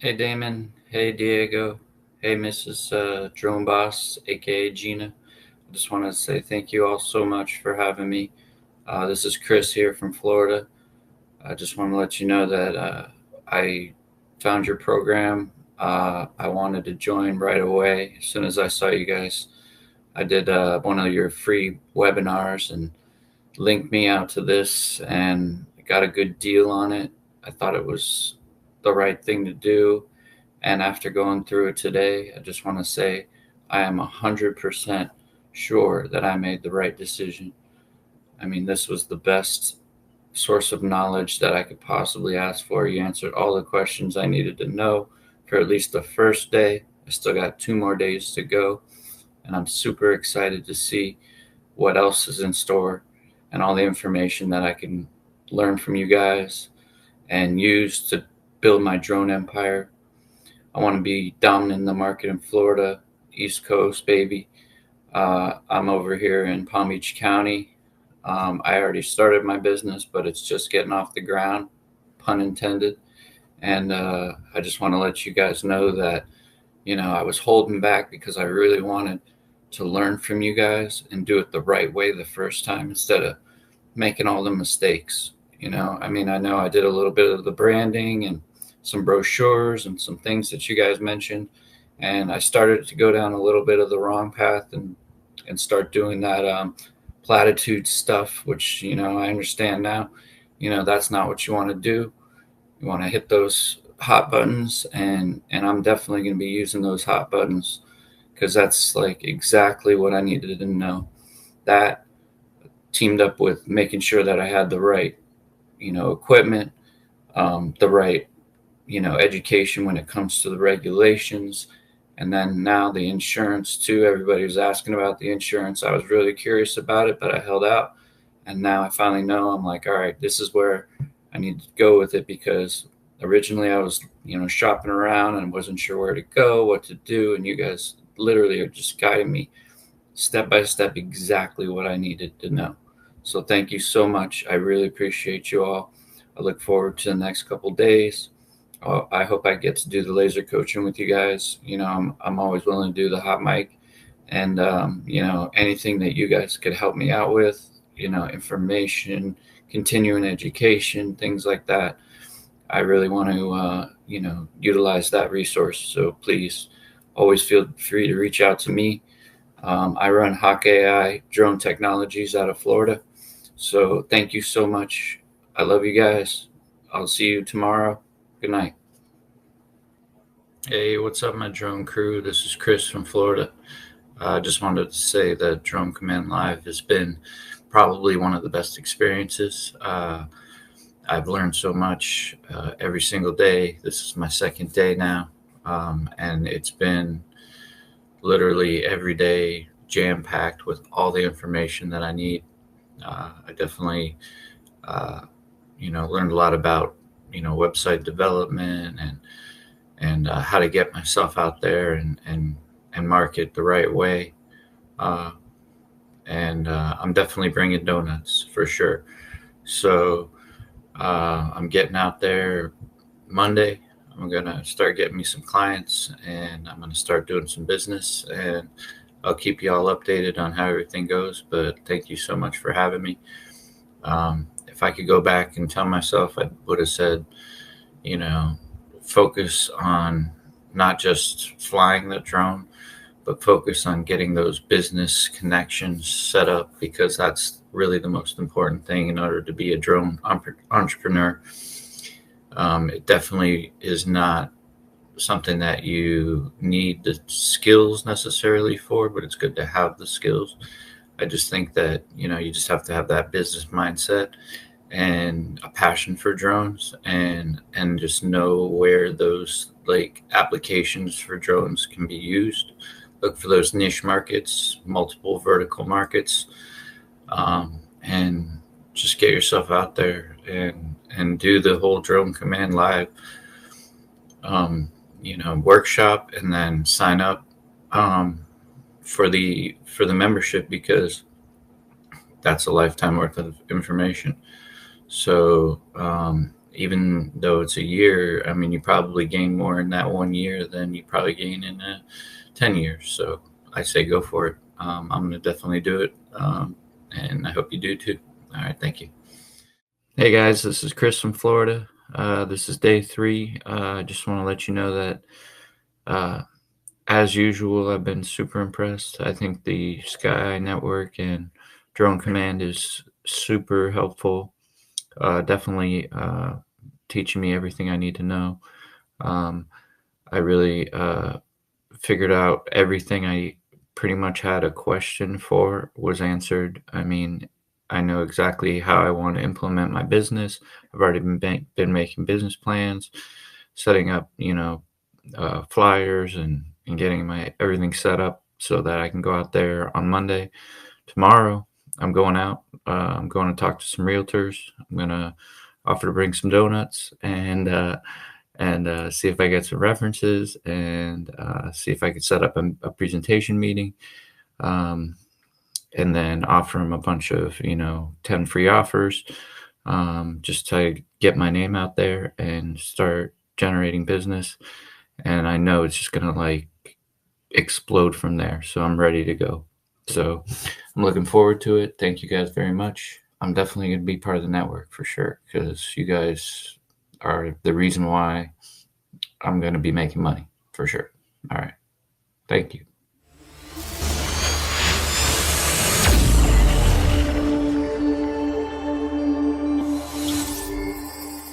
Hey Damon, hey Diego, hey Mrs. Drone Boss, aka Gina. I just want to say thank you all so much for having me. This is Chris here from Florida. I just want to let you know that I found your program. I wanted to join right away as soon as I saw you guys. I did one of your free webinars and linked me out to this and got a good deal on it. I thought it was the right thing to do. And after going through it today, I just want to say I am 100% sure that I made the right decision. I mean, this was the best source of knowledge that I could possibly ask for. You answered all the questions I needed to know for at least the first day. I still got 2 more days to go, and I'm super excited to see what else is in store and all the information that I can learn from you guys and use to build my drone empire. I want to be dominant in the market in Florida, East Coast, baby. I'm over here in Palm Beach County. I already started my business, but it's just getting off the ground, pun intended. And I just want to let you guys know that, I was holding back because I really wanted to learn from you guys and do it the right way the first time instead of making all the mistakes. I mean, I know I did a little bit of the branding and some brochures and some things that you guys mentioned, and I started to go down a little bit of the wrong path and start doing that platitude stuff, which I understand now. That's not what you want to do. You want to hit those hot buttons, and I'm definitely going to be using those hot buttons because that's like exactly what I needed to know. That teamed up with making sure that I had the right equipment, the right education when it comes to the regulations. And then now the insurance too. Everybody was asking about the insurance. I was really curious about it, but I held out. And now I finally know. I'm like, all right, this is where I need to go with it, because originally I was, shopping around and wasn't sure where to go, what to do. And you guys literally are just guiding me step by step exactly what I needed to know. So thank you so much. I really appreciate you all. I look forward to the next couple days. I hope I get to do the laser coaching with you guys. I'm always willing to do the hot mic, and anything that you guys could help me out with, information, continuing education, things like that. I really want to, utilize that resource. So please, always feel free to reach out to me. I run Hawk AI Drone Technologies out of Florida. So thank you so much. I love you guys. I'll see you tomorrow. Good night. Hey, what's up, my drone crew? This is Chris from Florida. I just wanted to say that Drone Command Live has been probably one of the best experiences. I've learned so much every single day. This is my second day now, and it's been literally every day jam-packed with all the information that I need. I definitely, learned a lot about, website development and how to get myself out there and market the right way. And I'm definitely bringing donuts for sure. So I'm getting out there Monday. I'm going to start getting me some clients, and I'm going to start doing some business, and I'll keep you all updated on how everything goes. But thank you so much for having me. If I could go back and tell myself, I would have said, focus on not just flying the drone, but focus on getting those business connections set up, because that's really the most important thing in order to be a drone entrepreneur. It definitely is not something that you need the skills necessarily for, but it's good to have the skills. I just think that, you just have to have that business mindset and a passion for drones, and just know where those like applications for drones can be used. Look for those niche markets, multiple vertical markets, and just get yourself out there and do the whole Drone Command Live workshop, and then sign up for the membership, because that's a lifetime worth of information. So even though it's a year, I mean, you probably gain more in that 1 year than you probably gain in 10 years. So I say go for it. I'm going to definitely do it. And I hope you do too. All right. Thank you. Hey guys, this is Chris from Florida. This is day 3. I just want to let you know that, uh, as usual, I've been super impressed. I think the Sky Network and Drone Command is super helpful. Definitely teaching me everything I need to know. I really figured out everything I pretty much had a question for was answered. I mean, I know exactly how I want to implement my business. I've already been making business plans, setting up, flyers and getting my everything set up so that I can go out there on Monday. Tomorrow, I'm going out. I'm going to talk to some realtors. I'm gonna offer to bring some donuts and see if I get some references and see if I could set up a presentation meeting. Um, and then offer them a bunch of 10 free offers, just to get my name out there and start generating business. And I know it's just gonna like explode from there, so I'm ready to go. So I'm looking forward to it. Thank you guys very much. I'm definitely going to be part of the network for sure, because you guys are the reason why I'm going to be making money for sure. All right. Thank you.